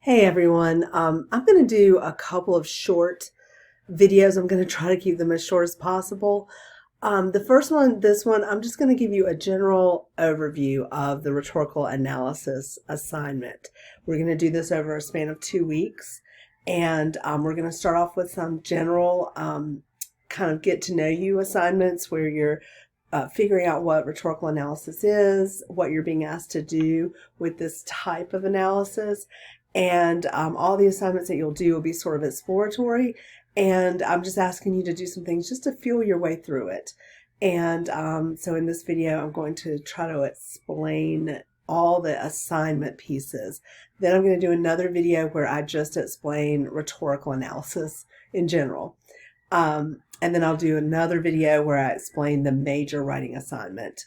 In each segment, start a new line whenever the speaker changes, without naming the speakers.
Hey everyone, I'm going to do a couple of short videos. I'm going to try to keep them as short as possible. The first one, this one, I'm just going to give you a general overview of the rhetorical analysis assignment. We're going to do this over a span of 2 weeks, and we're going to start off with some general kind of get to know you assignments where you're figuring out what rhetorical analysis is, what you're being asked to do with this type of analysis. And all the assignments that you'll do will be sort of exploratory. And I'm just asking you to do some things just to feel your way through it. And so in this video, I'm going to try to explain all the assignment pieces. Then I'm going to do another video where I just explain rhetorical analysis in general. And then I'll do another video where I explain the major writing assignment.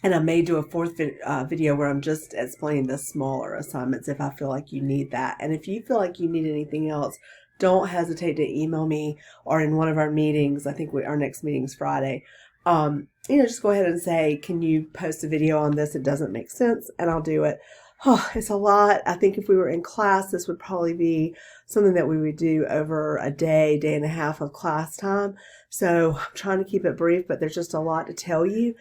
And I may do a fourth video where I'm just explaining the smaller assignments if I feel like you need that. And if you feel like you need anything else, don't hesitate to email me, or in one of our meetings, I think our next meeting is Friday, just go ahead and say, can you post a video on this? It doesn't make sense, and I'll do it. Oh, it's a lot. I think if we were in class, this would probably be something that we would do over a day and a half of class time. So I'm trying to keep it brief, but there's just a lot to tell you.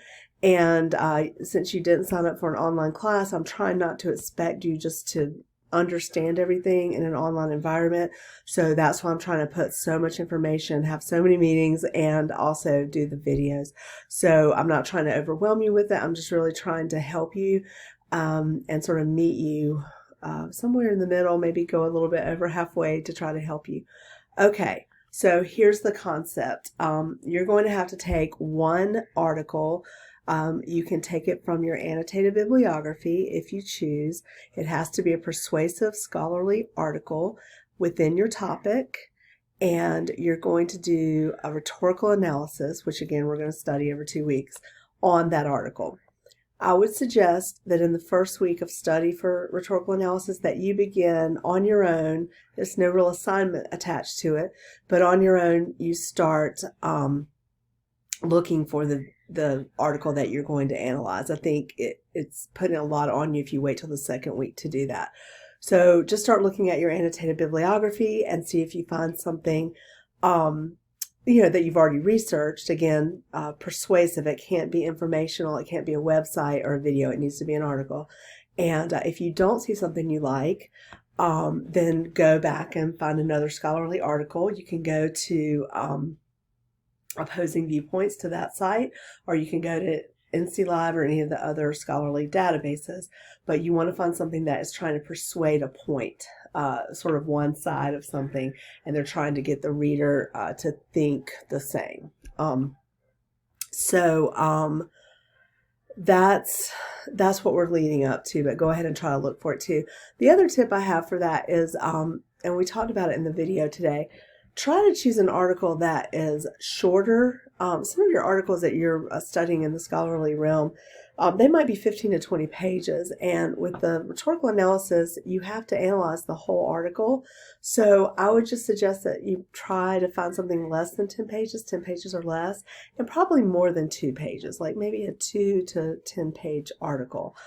And since you didn't sign up for an online class, I'm trying not to expect you just to understand everything in an online environment. So that's why I'm trying to put so much information, have so many meetings, and also do the videos. So I'm not trying to overwhelm you with it. I'm just really trying to help you and sort of meet you somewhere in the middle, maybe go a little bit over halfway to try to help you. Okay, so here's the concept. You're going to have to take one article. You can take it from your annotated bibliography if you choose. It has to be a persuasive scholarly article within your topic, and you're going to do a rhetorical analysis, which again we're going to study over 2 weeks, on that article. I would suggest that in the first week of study for rhetorical analysis that you begin on your own. There's no real assignment attached to it, but on your own you start looking for the article that you're going to analyze. I think it's putting a lot on you if you wait till the second week to do that. So just start looking at your annotated bibliography and see if you find something that you've already researched. Again, persuasive. It can't be informational. It can't be a website or a video. It needs to be an article. And if you don't see something you like, then go back and find another scholarly article. You can go to Opposing Viewpoints to that site, or you can go to NC Live or any of the other scholarly databases, but you want to find something that is trying to persuade a point, sort of one side of something, and they're trying to get the reader to think the same. That's what we're leading up to, but go ahead and try to look for it too. The other tip I have for that is, and we talked about it in the video today, try to choose an article that is shorter. Some of your articles that you're studying in the scholarly realm, they might be 15 to 20 pages. And with the rhetorical analysis, you have to analyze the whole article. So I would just suggest that you try to find something less than 10 pages or less, and probably more than 2 pages, like maybe a 2 to 10 page article.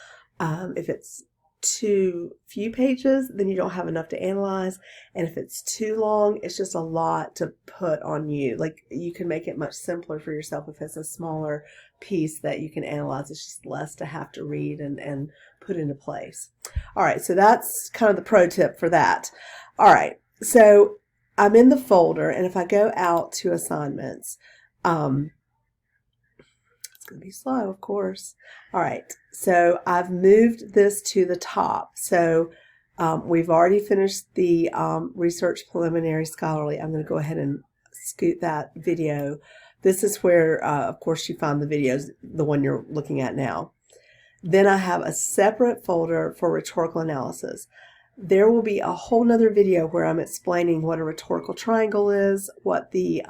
If it's too few pages, then you don't have enough to analyze, and if it's too long, it's just a lot to put on you. Like, you can make it much simpler for yourself if it's a smaller piece that you can analyze. It's just less to have to read and put into place. All right, so that's kind of the pro tip for that. All right, so I'm in the folder, and if I go out to assignments, it's going to be slow, of course. All right, so I've moved this to the top. So we've already finished the research preliminary scholarly. I'm going to go ahead and scoot that video. This is where, of course, you find the videos, the one you're looking at now. Then I have a separate folder for rhetorical analysis. There will be a whole nother video where I'm explaining what a rhetorical triangle is, what the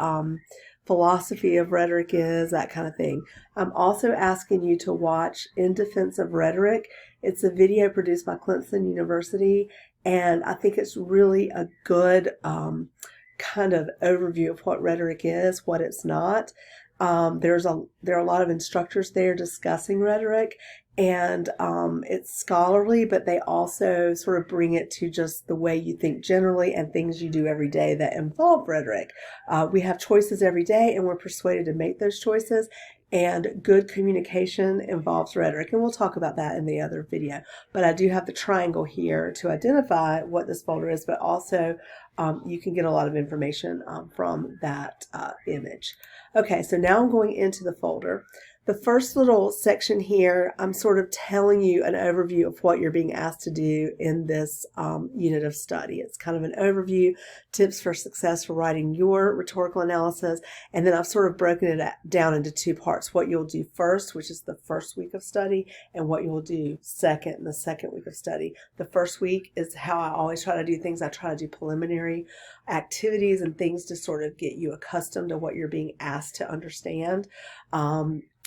philosophy of rhetoric is, that kind of thing. I'm also asking you to watch In Defense of Rhetoric. It's a video produced by Clemson University, and I think it's really a good kind of overview of what rhetoric is, what it's not. There are a lot of instructors there discussing rhetoric, And it's scholarly, but they also sort of bring it to just the way you think generally and things you do every day that involve rhetoric. We have choices every day, and we're persuaded to make those choices. And good communication involves rhetoric, and we'll talk about that in the other video. But I do have the triangle here to identify what this folder is, but also you can get a lot of information from that image. Okay, so now I'm going into the folder. The first little section here, I'm sort of telling you an overview of what you're being asked to do in this unit of study. It's kind of an overview, tips for success for writing your rhetorical analysis, and then I've sort of broken it down into two parts. What you'll do first, which is the first week of study, and what you will do second in the second week of study. The first week is how I always try to do things. I try to do preliminary activities and things to sort of get you accustomed to what you're being asked to understand.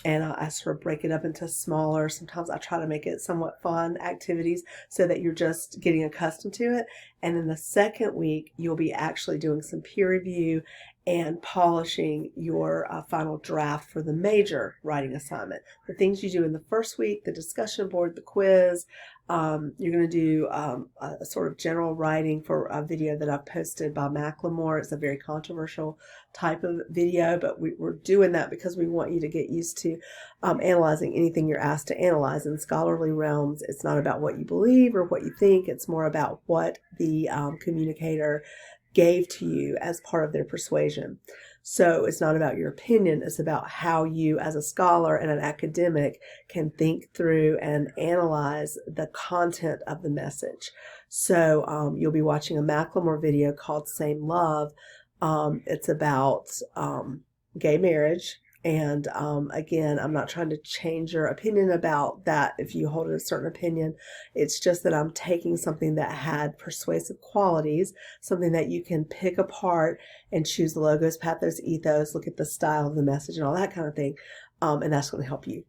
And I sort of break it up into smaller, sometimes I try to make it somewhat fun activities so that you're just getting accustomed to it. And then the second week, you'll be actually doing some peer review and polishing your final draft for the major writing assignment. The things you do in the first week, the discussion board, the quiz, you're going to do a sort of general writing for a video that I've posted by Macklemore. It's a very controversial type of video, but we're doing that because we want you to get used to analyzing anything you're asked to analyze. In scholarly realms, it's not about what you believe or what you think. It's more about what the communicator gave to you as part of their persuasion. So it's not about your opinion, it's about how you as a scholar and an academic can think through and analyze the content of the message. So you'll be watching a Macklemore video called Same Love. It's about gay marriage. And again, I'm not trying to change your opinion about that if you hold a certain opinion. It's just that I'm taking something that had persuasive qualities, something that you can pick apart and choose the logos, pathos, ethos, look at the style of the message and all that kind of thing. And that's going to help you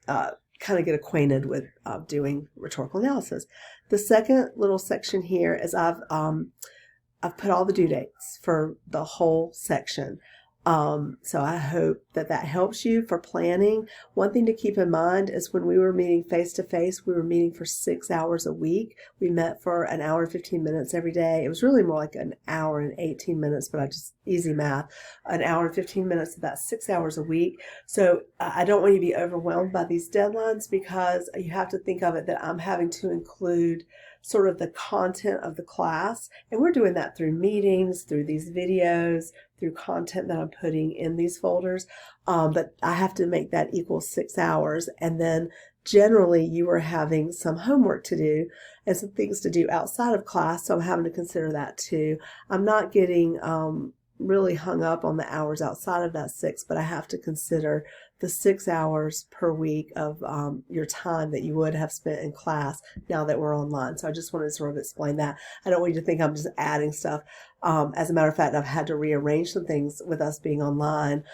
kind of get acquainted with doing rhetorical analysis. The second little section here is I've put all the due dates for the whole section. So I hope that helps you for planning. One thing to keep in mind is when we were meeting face to face, we were meeting for 6 hours a week. We met for an hour and 15 minutes every day. It was really more like an hour and 18 minutes, but I just easy math, an hour and 15 minutes of that 6 hours a week. So I don't want you to be overwhelmed by these deadlines because you have to think of it that I'm having to include sort of the content of the class. And we're doing that through meetings, through these videos, through content that I'm putting in these folders. But I have to make that equal 6 hours. And then generally you are having some homework to do and some things to do outside of class. So I'm having to consider that too. I'm not getting really hung up on the hours outside of that 6, but I have to consider the 6 hours per week of your time that you would have spent in class now that we're online. So I just wanted to sort of explain that. I don't want you to think I'm just adding stuff. As a matter of fact, I've had to rearrange some things with us being online.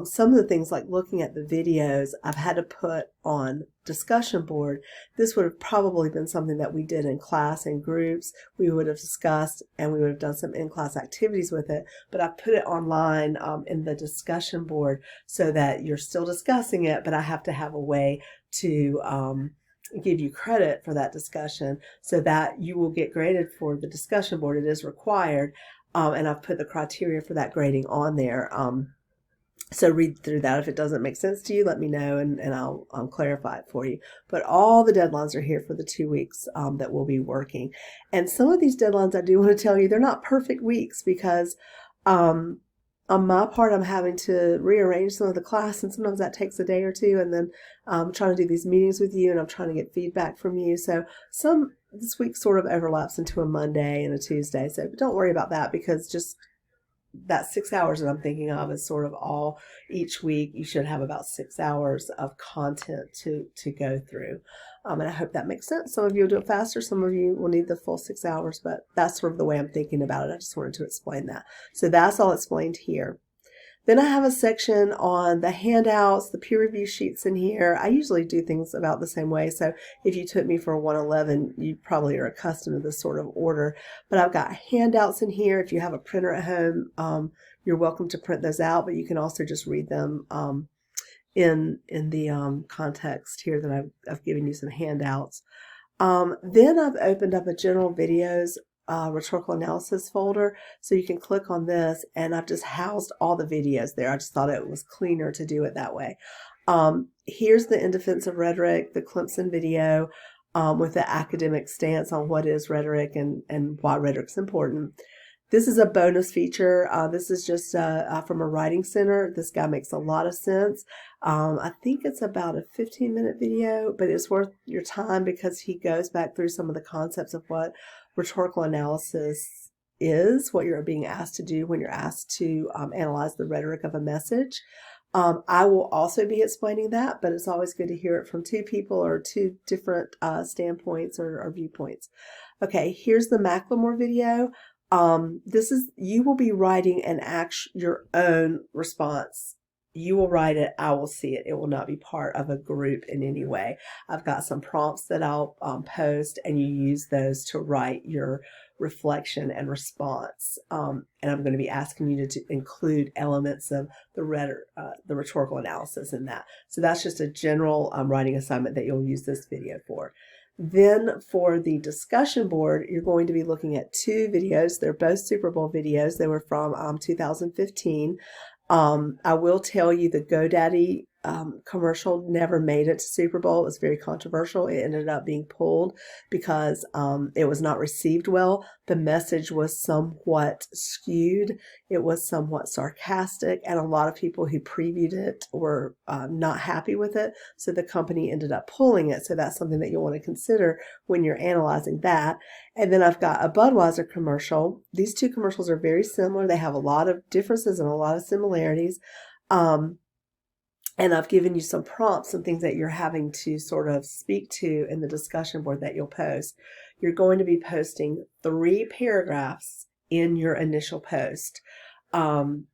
Some of the things like looking at the videos, I've had to put on discussion board. This would have probably been something that we did in class in groups. We would have discussed and we would have done some in-class activities with it, but I put it online in the discussion board so that you're still discussing it, but I have to have a way to give you credit for that discussion so that you will get graded for the discussion board. It is required, and I've put the criteria for that grading on there. So read through that. If it doesn't make sense to you, let me know and I'll clarify it for you. But all the deadlines are here for the 2 weeks that we'll be working. And some of these deadlines, I do want to tell you, they're not perfect weeks because on my part, I'm having to rearrange some of the class, and sometimes that takes a day or two, and then I'm trying to do these meetings with you, and I'm trying to get feedback from you. So this week sort of overlaps into a Monday and a Tuesday. So don't worry about that because just that 6 hours that I'm thinking of is sort of all each week. You should have about 6 hours of content to go through. And I hope that makes sense. Some of you will do it faster. Some of you will need the full 6 hours, but that's sort of the way I'm thinking about it. I just wanted to explain that. So that's all explained here. Then I have a section on the handouts, the peer review sheets in here. I usually do things about the same way. So if you took me for 111, you probably are accustomed to this sort of order. But I've got handouts in here. If you have a printer at home, you're welcome to print those out, but you can also just read them in the context here that I've given you some handouts. Then I've opened up a general videos rhetorical analysis folder, so you can click on this, and I've just housed all the videos there. I just thought it was cleaner to do it that way. Here's the In Defense of Rhetoric, the Clemson video with the academic stance on what is rhetoric and why rhetoric's important. This is a bonus feature. This is just from a writing center. This guy makes a lot of sense. I think it's about a 15-minute video, but it's worth your time because he goes back through some of the concepts of what rhetorical analysis is, what you're being asked to do when you're asked to analyze the rhetoric of a message. I will also be explaining that, but it's always good to hear it from two people or two different standpoints or viewpoints. Okay, here's the Macklemore video. You will be writing your own response. You will write it, I will see it. It will not be part of a group in any way. I've got some prompts that I'll post, and you use those to write your reflection and response. And I'm going to be asking you to include elements of the rhetorical analysis in that. So that's just a general writing assignment that you'll use this video for. Then for the discussion board, you're going to be looking at two videos. They're both Super Bowl videos. They were from 2015. I will tell you the GoDaddy commercial never made it to Super Bowl. It was very controversial. It ended up being pulled because it was not received well. The message was somewhat skewed. It was somewhat sarcastic, and a lot of people who previewed it were not happy with it. So the company ended up pulling it. So that's something that you'll want to consider when you're analyzing that. And then I've got a Budweiser commercial. These two commercials are very similar. They have a lot of differences and a lot of similarities. And I've given you some prompts, some things that you're having to sort of speak to in the discussion board that you'll post. You're going to be posting 3 paragraphs in your initial post. And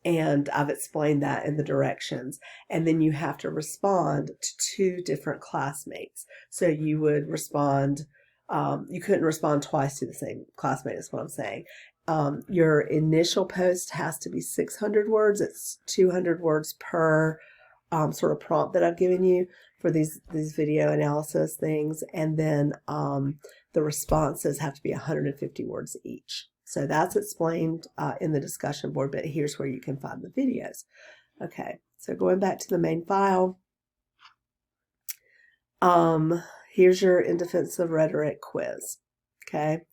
I've explained that in the directions. And then you have to respond to 2 different classmates. So you would respond, you couldn't respond twice to the same classmate is what I'm saying. Your initial post has to be 600 words. It's 200 words per sort of prompt that I've given you for these video analysis things. And then the responses have to be 150 words each. So that's explained in the discussion board, but here's where you can find the videos. Okay, so going back to the main file, here's your In Defense of Rhetoric quiz. Okay.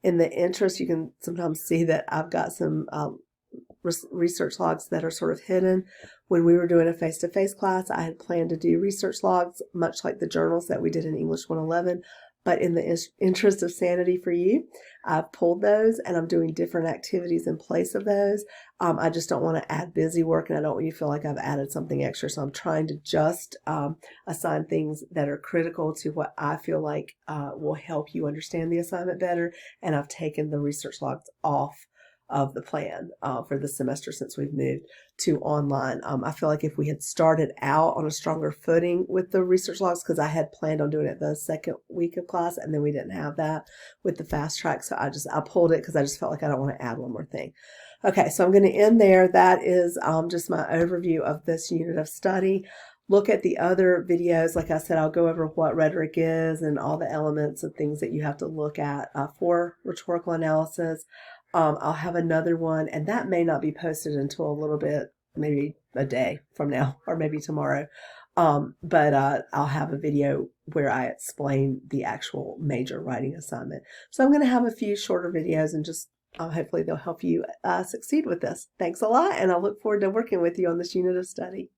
In the interest, you can sometimes see that I've got some research logs that are sort of hidden. When we were doing a face-to-face class, I had planned to do research logs, much like the journals that we did in English 111. But in the interest of sanity for you, I've pulled those, and I'm doing different activities in place of those. I just don't want to add busy work, and I don't want you to feel like I've added something extra. So I'm trying to just assign things that are critical to what I feel like will help you understand the assignment better. And I've taken the research logs off of the plan for the semester since we've moved to online. I feel like if we had started out on a stronger footing with the research logs, because I had planned on doing it the second week of class, and then we didn't have that with the fast track. So I pulled it because I just felt like I don't want to add one more thing. Okay, so I'm going to end there. That is just my overview of this unit of study. Look at the other videos. Like I said, I'll go over what rhetoric is and all the elements and things that you have to look at for rhetorical analysis. I'll have another one, and that may not be posted until a little bit, maybe a day from now, or maybe tomorrow. But I'll have a video where I explain the actual major writing assignment. So I'm going to have a few shorter videos, and just hopefully they'll help you succeed with this. Thanks a lot, and I look forward to working with you on this unit of study.